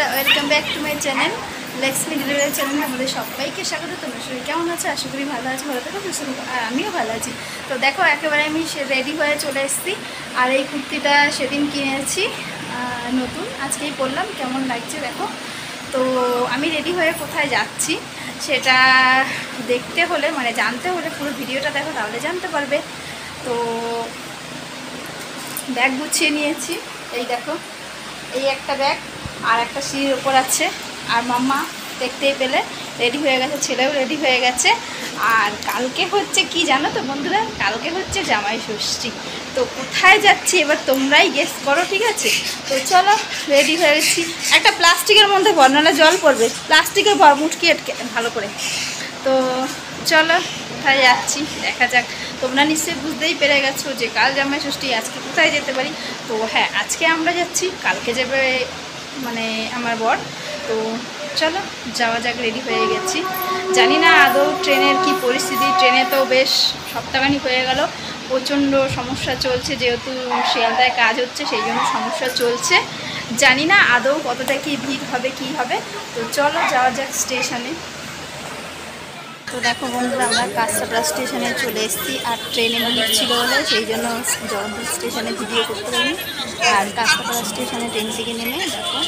বন্ধুরা, welcome back to my channel Lakshmi delivery চ্যানেলে আমাদের সবাইকে স্বাগত। তোমরা সবাই কেমন আছো? আশা করি ভালো আছি, ভালো থাকো, সুস্থ থাকো। আর আমিও ভালো আছি। তো দেখো, একেবারে আমি রেডি হয়ে চলে এসেছি। আর এই কুর্তিটা সেদিন কিনেছি নতুন, আজকেই পরলাম, কেমন লাগছে দেখো। তো আমি রেডি হয়ে কোথায় যাচ্ছি সেটা দেখতে হলে, মানে জানতে হলে পুরো ভিডিওটা দেখো, তাহলে জানতে পারবে। তো ব্যাগ গুছিয়ে নিয়েছি, এই দেখো, এই একটা ব্যাগ আর একটা সিঁড়ির ওপর আছে। আর মাম্মা দেখতেই পেলে রেডি হয়ে গেছে, ছেলেও রেডি হয়ে গেছে। আর কালকে হচ্ছে কি জানো তো বন্ধুরা, কালকে হচ্ছে জামাই ষষ্ঠী। তো কোথায় যাচ্ছি এবার তোমরাই গেস করো, ঠিক আছে? তো চলো, রেডি হয়ে গেছি। একটা প্লাস্টিকের মধ্যে ভর, নাহলে জল পড়বে, প্লাস্টিকের ভর, মুটকি আটকে ভালো করে। তো চলো, কোথায় যাচ্ছি দেখা যাক। তোমরা নিশ্চয়ই বুঝতেই পেরে গেছো যে কাল জামাই ষষ্ঠী, আজকে কোথায় যেতে পারি। তো হ্যাঁ, আজকে আমরা যাচ্ছি, কালকে যাবে মানে আমার বর। তো চলো যাওয়া যাক, রেডি হয়ে গেছি। জানি না আদৌ ট্রেনের কি পরিস্থিতি, ট্রেনে তো বেশ সপ্তাহখানি হয়ে গেল, প্রচণ্ড সমস্যা চলছে, যেহেতু শিয়ালদায় কাজ হচ্ছে সেই জন্য সমস্যা চলছে। জানি না আদৌ কতটা কি ভিড় হবে, কি হবে। তো চলো যাওয়া যাক স্টেশনে। তো দেখো বন্ধুরা, আমরা কাঁচরাপাড়া স্টেশনে চলে এসেছি। আর ট্রেনে ভিড় ছিল বলে সেই জন্য জগদ্দল স্টেশনে ভিডিও করতে পারিনি। আর কাঁচরাপাড়া স্টেশনে ট্রেন থেকে নেমে দেখো,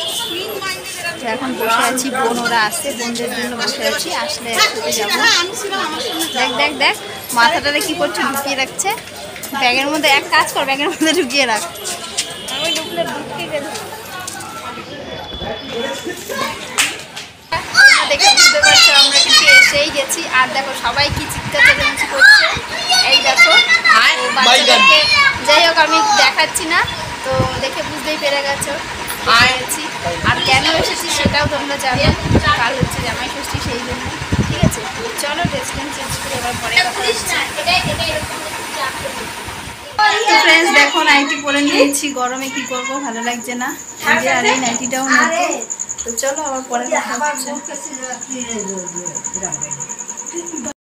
তো এখন বসে আছি, বোন ওরা আসছে, বোনদের জন্য বসে আছি, আসলে একসাথে যাবো। দেখ দেখ দেখ, মাথাটারে কি করছে, ঢুকিয়ে রাখছে ব্যাগের মধ্যে। এক কাজ কর, ব্যাগের মধ্যে ঢুকিয়ে রাখ। আমি ঢুকলে ঢুকিয়ে গেল। দেখে বুঝতে পারছো আমরা কিন্তু এসেই গেছি। আর দেখো সবাই কি চিৎকার চেঁচামেচি করছে, এই দেখো বাচ্চাদেরকে। যাই হোক, আমি দেখাচ্ছি না, তো দেখে বুঝতেই পেরে গেছো এসেছি। আর কেন এসেছি সেটাও তোমরা জানো, কাল হচ্ছে জামাই ষষ্ঠী, সেই জন্য। ঠিক আছে, চলো ড্রেসটা চেঞ্জ করে এবার পরে কথা হচ্ছে। ফ্রেন্ডস দেখো, নাইটি পরে নিয়েছি, গরমে কি করব, ভালো লাগছে না। আর এই নাইটিটাও নেবো। তো চলো আবার পরে কথা হচ্ছে।